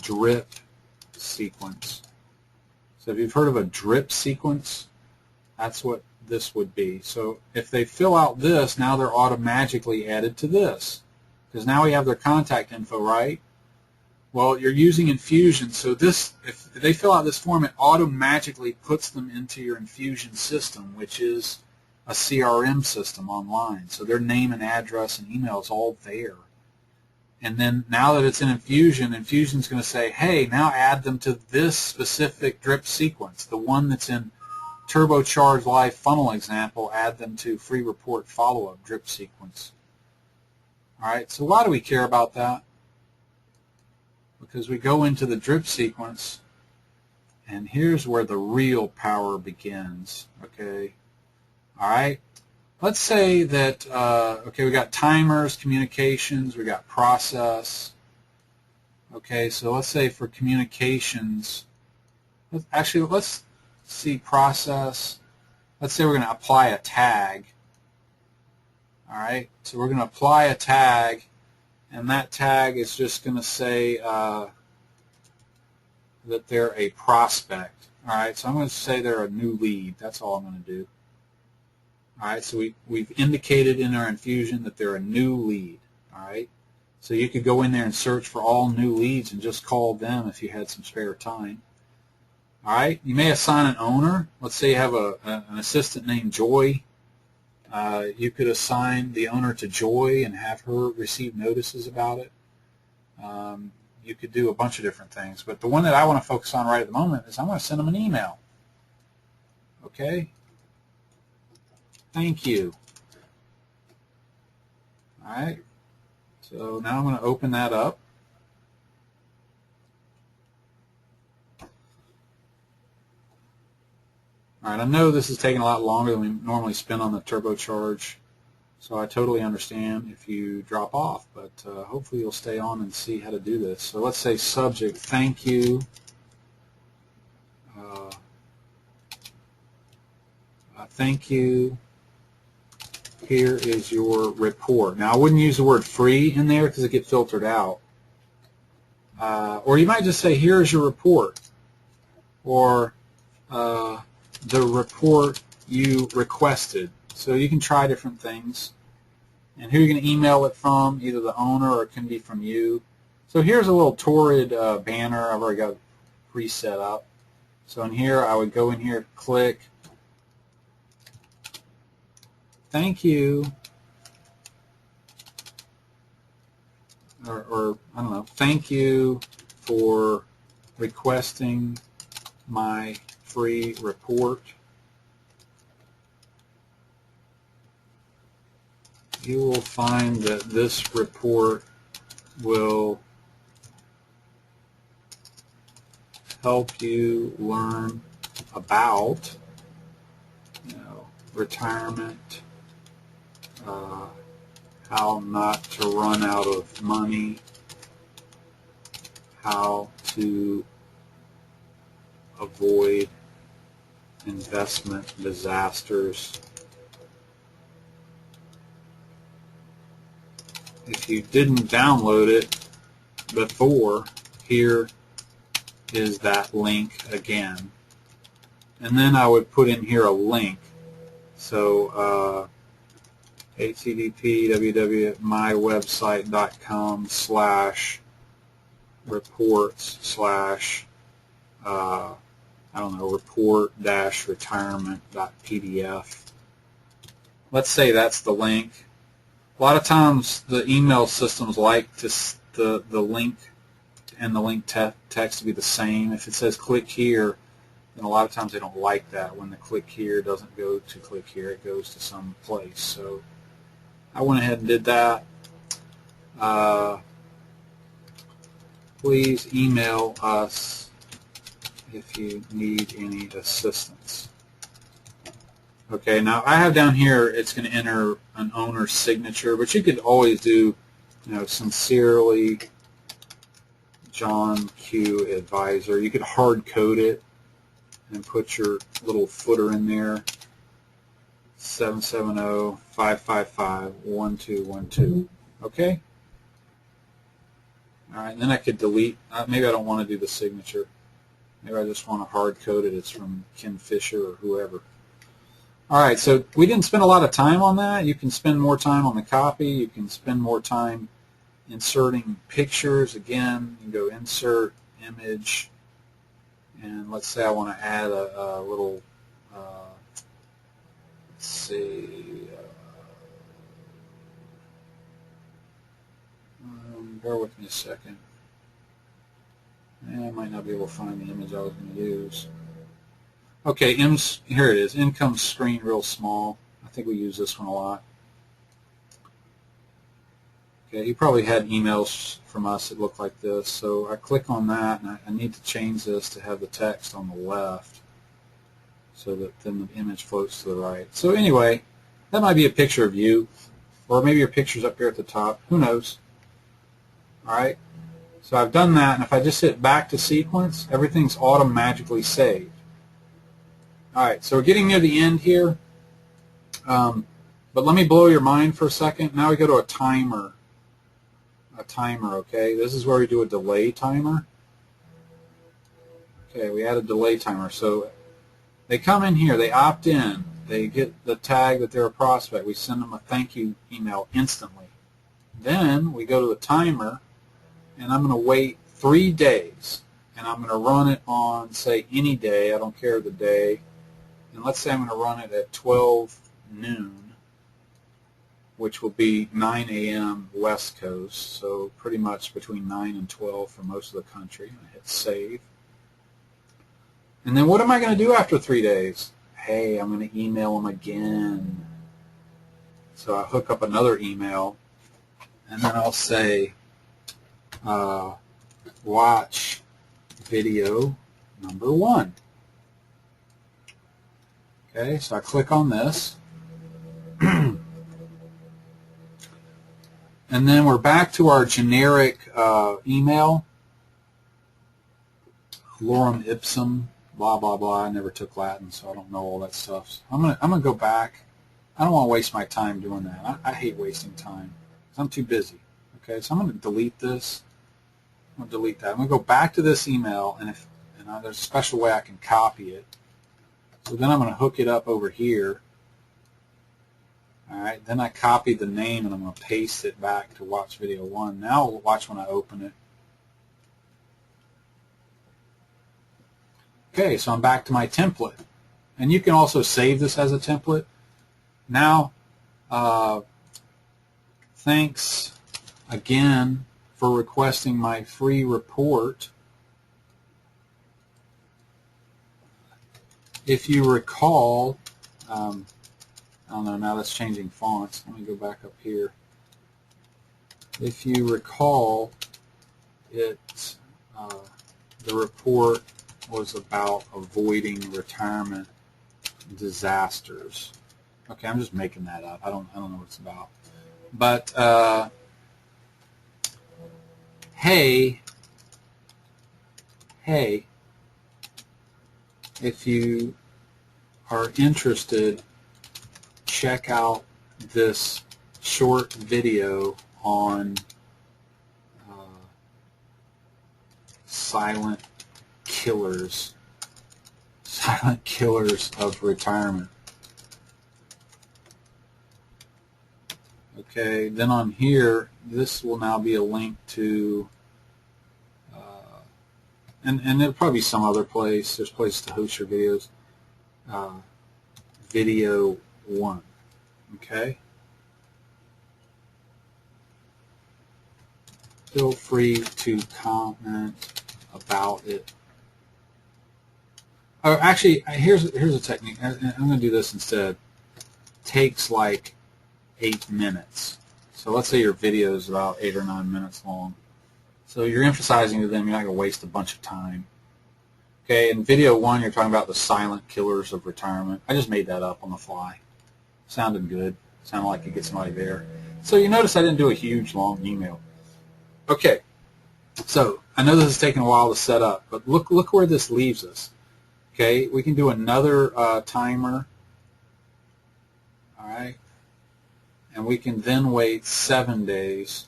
drip sequence. So if you've heard of a drip sequence, that's what this would be. So if they fill out this, now they're automatically added to this, because now we have their contact info, right? Well, you're using Infusion, so this, if they fill out this form, it automatically puts them into your Infusion system, which is a CRM system online. So their name and address and email is all there. And then now that it's in Infusion, Infusion's going to say, hey, now add them to this specific drip sequence, the one that's in Turbocharge Live Funnel example, add them to free report follow-up drip sequence. All right, so why do we care about that? Because we go into the drip sequence, and here's where the real power begins, okay? All right, let's say that, okay, we got timers, communications, we got process. Okay, so let's say for communications, actually, let's see process. Let's say we're going to apply a tag. All right, so we're going to apply a tag, and that tag is just going to say that they're a prospect. All right, so I'm going to say they're a new lead. That's all I'm going to do. All right, so we've indicated in our Infusion that they're a new lead. All right, so you could go in there and search for all new leads and just call them if you had some spare time. All right, you may assign an owner. Let's say you have an assistant named Joy. You could assign the owner to Joy and have her receive notices about it. You could do a bunch of different things, but the one that I want to focus on right at the moment is I'm going to send them an email. Okay? Thank you. All right, so now I'm going to open that up. All right, I know this is taking a lot longer than we normally spend on the Turbocharge, so I totally understand if you drop off, but hopefully you'll stay on and see how to do this. So let's say subject, thank you. Thank you. Here is your report. Now, I wouldn't use the word free in there because it gets filtered out. Or you might just say, here's your report. Or the report you requested. So you can try different things. And who you're going to email it from, either the owner or it can be from you. So here's a little Torrid banner I've already got preset up. So in here, I would go in here, click, thank you, or I don't know, thank you for requesting my free report. You will find that this report will help you learn about, retirement, how not to run out of money, how to avoid investment disasters. If you didn't download it before, here is that link again. And then I would put in here a link. So http://mywebsite.com/reports/ I don't know, report-retirement.pdf. Let's say that's the link. A lot of times the email systems like the link and the link text to be the same. If it says click here, then a lot of times they don't like that. When the click here doesn't go to click here, it goes to some place. So I went ahead and did that. Please email us if you need any assistance. Okay, now I have down here, it's going to enter an owner's signature, but you could always do, sincerely, John Q. Advisor. You could hard code it and put your little footer in there. 770-555-1212. Okay? All right, and then I could delete. Maybe I don't want to do the signature. Maybe I just want to hard-code it. It's from Ken Fisher or whoever. All right, so we didn't spend a lot of time on that. You can spend more time on the copy. You can spend more time inserting pictures. Again, you can go Insert, Image, and let's say I want to add a little, let's see, bear with me a second. I might not be able to find the image I was going to use. Okay, here it is. Income screen, real small. I think we use this one a lot. Okay, you probably had emails from us that look like this. So I click on that, and I need to change this to have the text on the left so that then the image floats to the right. So anyway, that might be a picture of you, or maybe your picture's up here at the top. Who knows? All right. So I've done that, and if I just hit back to sequence, everything's automatically saved. All right, so we're getting near the end here, but let me blow your mind for a second. Now we go to a timer. Okay? This is where we do a delay timer. Okay, we add a delay timer. So they come in here, they opt in, they get the tag that they're a prospect. We send them a thank you email instantly. Then we go to the timer, and I'm going to wait 3 days, and I'm going to run it on, say, any day. I don't care the day. And let's say I'm going to run it at 12 noon, which will be 9 a.m. West Coast, so pretty much between 9 and 12 for most of the country. I hit save. And then what am I going to do after 3 days? Hey, I'm going to email them again. So I hook up another email, and then I'll say, watch video number 1. Okay, so I click on this. And then we're back to our generic email. Lorem ipsum, blah, blah, blah. I never took Latin, so I don't know all that stuff. So I'm gonna go back. I don't want to waste my time doing that. I hate wasting time. I'm too busy. Okay, so I'm going to delete this. I'm going to delete that. I'm going to go back to this email, and there's a special way I can copy it. So then I'm going to hook it up over here. All right, then I copy the name, and I'm going to paste it back to watch video 1. Now watch when I open it. Okay, so I'm back to my template. And you can also save this as a template. Now, thanks again for requesting my free report. If you recall, I don't know, now that's changing fonts. Let me go back up here. If you recall, the report was about avoiding retirement disasters. Okay, I'm just making that up. I don't know what it's about. But hey, if you are interested, check out this short video on silent killers of retirement. Okay, then on here, this will now be a link to, and there'll probably be some other place. There's places to host your videos. Video 1. Okay. Feel free to comment about it. Oh, actually, here's a technique. I'm going to do this instead. Takes like 8 minutes. So let's say your video is about 8 or 9 minutes long. So you're emphasizing to them you're not going to waste a bunch of time. Okay, in video 1, you're talking about the silent killers of retirement. I just made that up on the fly. Sounded good. Sounded like you get somebody there. So you notice I didn't do a huge, long email. Okay, so I know this is taking a while to set up, but look where this leaves us. Okay, we can do another timer. All right, and we can then wait 7 days.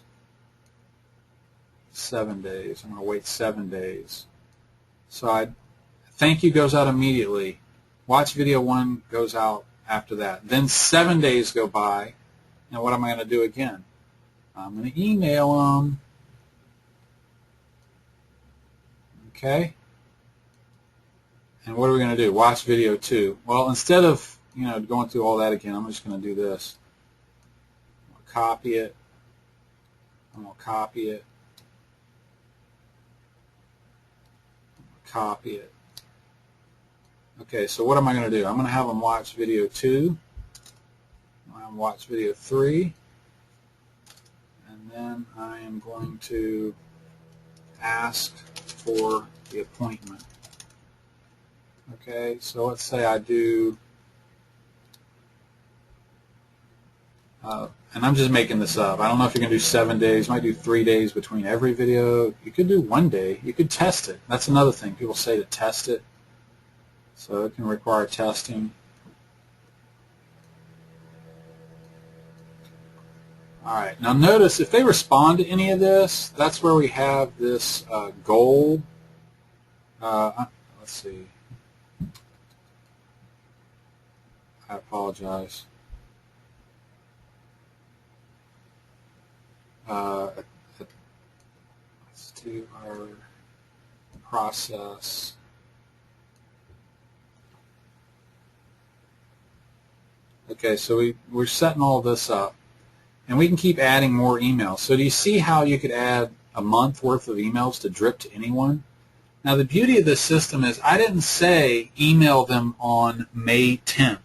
7 days. I'm going to wait 7 days. So thank you goes out immediately. Watch video 1 goes out after that. Then 7 days go by, and what am I going to do again? I'm going to email them. Okay. And what are we going to do? Watch video 2. Well, instead of going through all that again, I'm just going to do this. I'm going to copy it. I'm going to copy it. Copy it. Okay, so what am I going to do? I'm going to have them watch video 2. I'm going to watch video 3. And then I am going to ask for the appointment. Okay, so let's say I do, and I'm just making this up. I don't know if you're going to do 7 days. You might do 3 days between every video. You could do 1 day. You could test it. That's another thing. People say to test it. So it can require testing. All right. Now notice if they respond to any of this, that's where we have this goal. Let's see. I apologize. Let's do our process. Okay, so we're setting all this up, and we can keep adding more emails. So do you see how you could add a month worth of emails to drip to anyone? Now the beauty of this system is I didn't say email them on May 10th.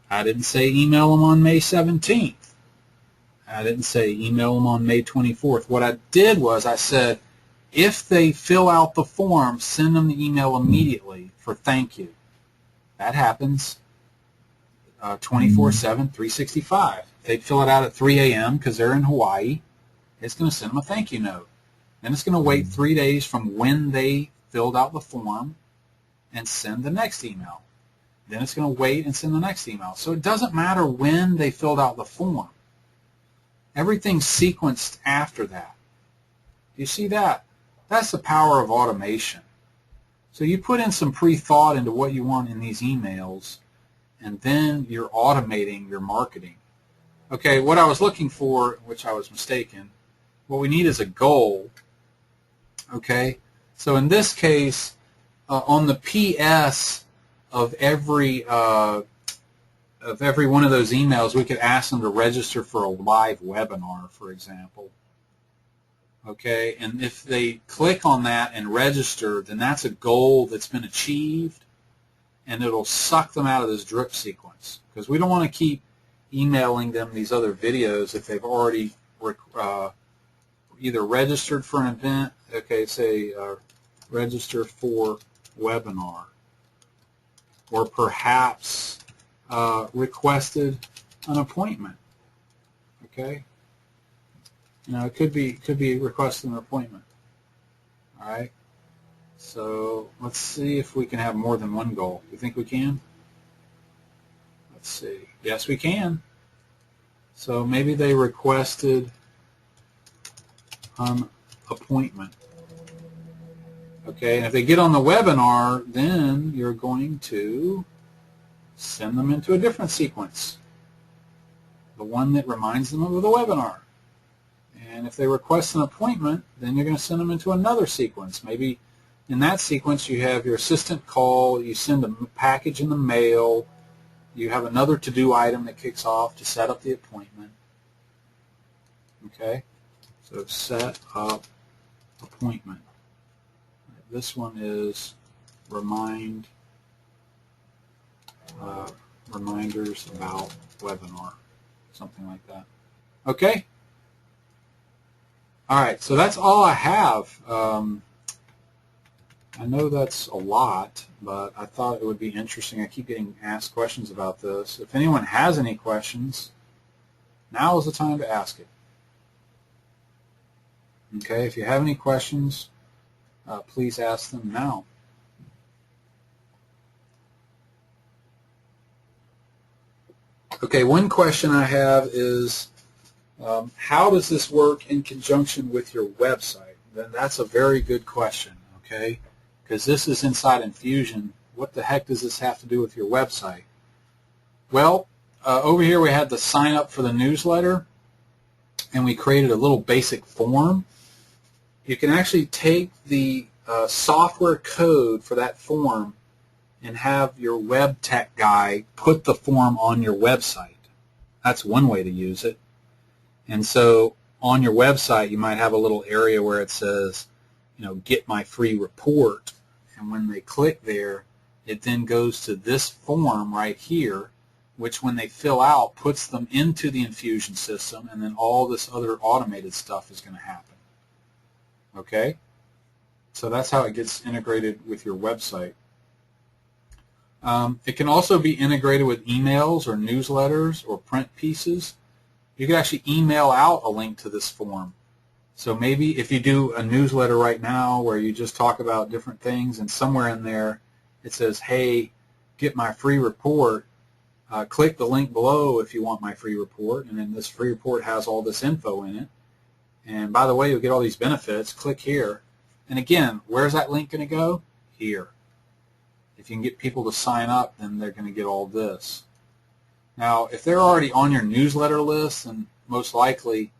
I didn't say email them on May 17th. I didn't say email them on May 24th. What I did was I said, if they fill out the form, send them the email immediately for thank you. That happens 24/7, 365. If they fill it out at 3 a.m. because they're in Hawaii, it's going to send them a thank you note. Then it's going to wait 3 days from when they filled out the form and send the next email. Then it's going to wait and send the next email. So it doesn't matter when they filled out the form. Everything's sequenced after that. You see that? That's the power of automation. So you put in some pre-thought into what you want in these emails, and then you're automating your marketing. Okay, what I was looking for, which I was mistaken, what we need is a goal. Okay, so in this case, on the PS of every one of those emails, we could ask them to register for a live webinar, for example. Okay, and if they click on that and register, then that's a goal that's been achieved, and it'll suck them out of this drip sequence, because we don't want to keep emailing them these other videos if they've already either registered for an event, okay, say register for webinar, or perhaps requested an appointment. Okay, it could be requesting an appointment. All right. So let's see if we can have more than one goal. You think we can? Let's see. Yes, we can. So maybe they requested an appointment. Okay, and if they get on the webinar, then you're going to send them into a different sequence, the one that reminds them of the webinar. And if they request an appointment, then you're going to send them into another sequence. Maybe in that sequence you have your assistant call, you send a package in the mail, you have another to-do item that kicks off to set up the appointment. Okay, so set up appointment. This one is reminders about webinar, something like that. Okay. All right, so that's all I have. I know that's a lot, but I thought it would be interesting. I keep getting asked questions about this. If anyone has any questions, now is the time to ask it. Okay, if you have any questions, please ask them now. Okay, one question I have is, how does this work in conjunction with your website? Then that's a very good question, okay? Because this is inside Infusion. What the heck does this have to do with your website? Well, over here we had the sign up for the newsletter, and we created a little basic form. You can actually take the software code for that form and have your web tech guy put the form on your website. That's one way to use it. And so on your website, you might have a little area where it says, get my free report. And when they click there, it then goes to this form right here, which when they fill out, puts them into the Infusion system, and then all this other automated stuff is going to happen. Okay? So that's how it gets integrated with your website. It can also be integrated with emails or newsletters or print pieces. You can actually email out a link to this form. So maybe if you do a newsletter right now where you just talk about different things, and somewhere in there it says, hey, get my free report, click the link below if you want my free report, and then this free report has all this info in it. And by the way, you'll get all these benefits. Click here. And again, where's that link going to go? Here. If you can get people to sign up, then they're going to get all this. Now, if they're already on your newsletter list, then most likely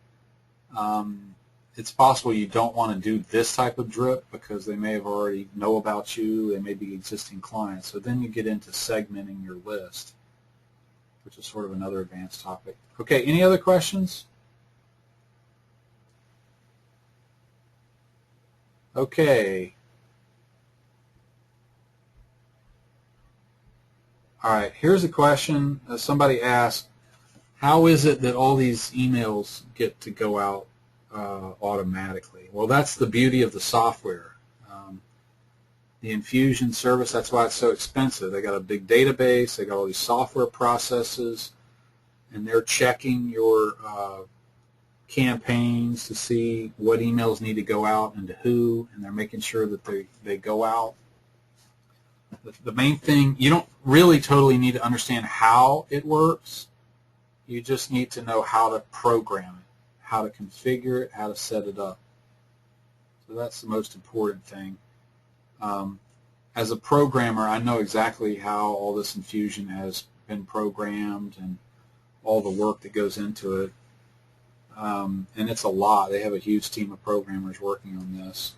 it's possible you don't want to do this type of drip because they may have already know about you. They may be existing clients. So then you get into segmenting your list, which is sort of another advanced topic. Okay, any other questions? Okay. All right, here's a question. Somebody asked, how is it that all these emails get to go out automatically? Well, that's the beauty of the software. The Infusion service, that's why it's so expensive. They got a big database, they got all these software processes, and they're checking your campaigns to see what emails need to go out and to who, and they're making sure that they go out. The main thing, you don't really totally need to understand how it works. You just need to know how to program it, how to configure it, how to set it up. So that's the most important thing. As a programmer, I know exactly how all this Infusion has been programmed and all the work that goes into it. And it's a lot. They have a huge team of programmers working on this.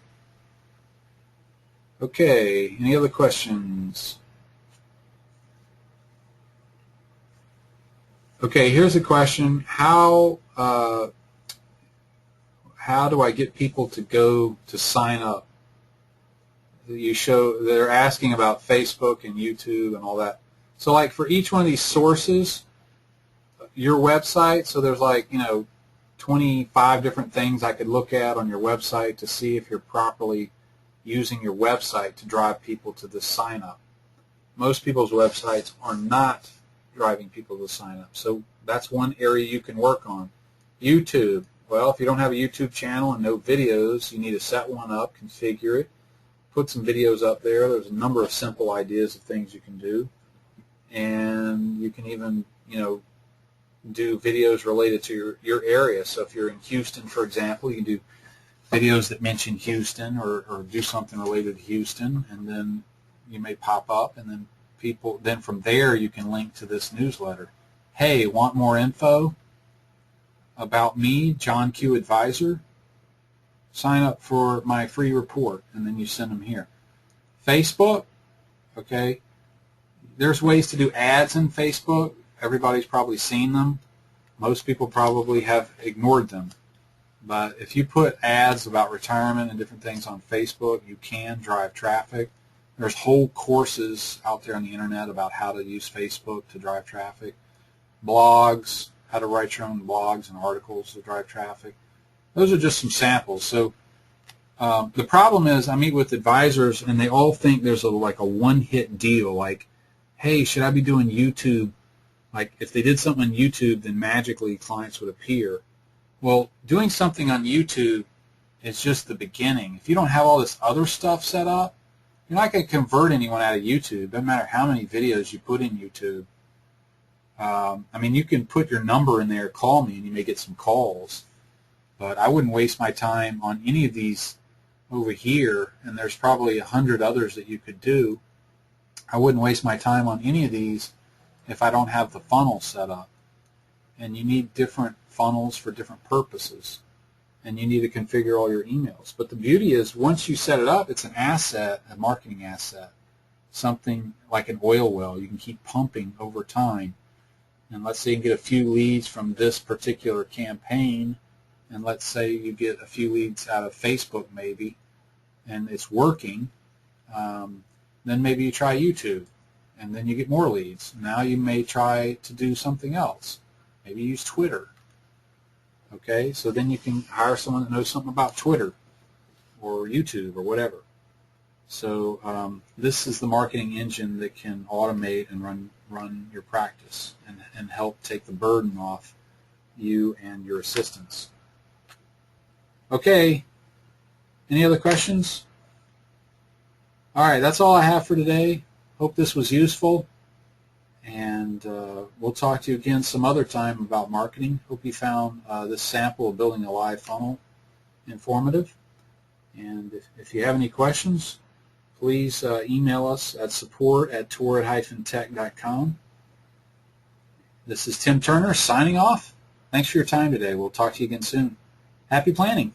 Okay, any other questions? Okay, here's a question. How do I get people to go to sign up? They're asking about Facebook and YouTube and all that. So like for each one of these sources, your website, so there's like, 25 different things I could look at on your website to see if you're properly using your website to drive people to the sign up. Most people's websites are not driving people to sign up. So that's one area you can work on. YouTube. Well, if you don't have a YouTube channel and no videos, you need to set one up, configure it, put some videos up there. There's a number of simple ideas of things you can do. And you can even, do videos related to your area. So if you're in Houston, for example, you can do videos that mention Houston or do something related to Houston, and then you may pop up, and then from there you can link to this newsletter. Hey, want more info about me, John Q Advisor? Sign up for my free report, and then you send them here. Facebook, okay, there's ways to do ads in Facebook. Everybody's probably seen them. Most people probably have ignored them. But if you put ads about retirement and different things on Facebook, you can drive traffic. There's whole courses out there on the internet about how to use Facebook to drive traffic. Blogs, how to write your own blogs and articles to drive traffic. Those are just some samples. So the problem is I meet with advisors and they all think there's like a one-hit deal. Like, hey, should I be doing YouTube? Like if they did something on YouTube, then magically clients would appear. Well, doing something on YouTube is just the beginning. If you don't have all this other stuff set up, you're not going to convert anyone out of YouTube. Doesn't matter how many videos you put in YouTube. I mean, you can put your number in there, call me, and you may get some calls. But I wouldn't waste my time on any of these over here, and there's probably 100 others that you could do. I wouldn't waste my time on any of these if I don't have the funnel set up. And you need different funnels for different purposes. And you need to configure all your emails. But the beauty is, once you set it up, it's an asset, a marketing asset, something like an oil well. You can keep pumping over time. And let's say you get a few leads from this particular campaign, and let's say you get a few leads out of Facebook maybe, and it's working, then maybe you try YouTube, and then you get more leads. Now you may try to do something else. Maybe use Twitter. Okay, so then you can hire someone that knows something about Twitter or YouTube or whatever. So this is the marketing engine that can automate and run your practice and help take the burden off you and your assistants. Okay, any other questions? All right, that's all I have for today. Hope this was useful, and we'll talk to you again some other time about marketing. Hope you found this sample of building a live funnel informative. And if you have any questions, please email us at support@torrid-tech.com. This is Tim Turner signing off. Thanks for your time today. We'll talk to you again soon. Happy planning.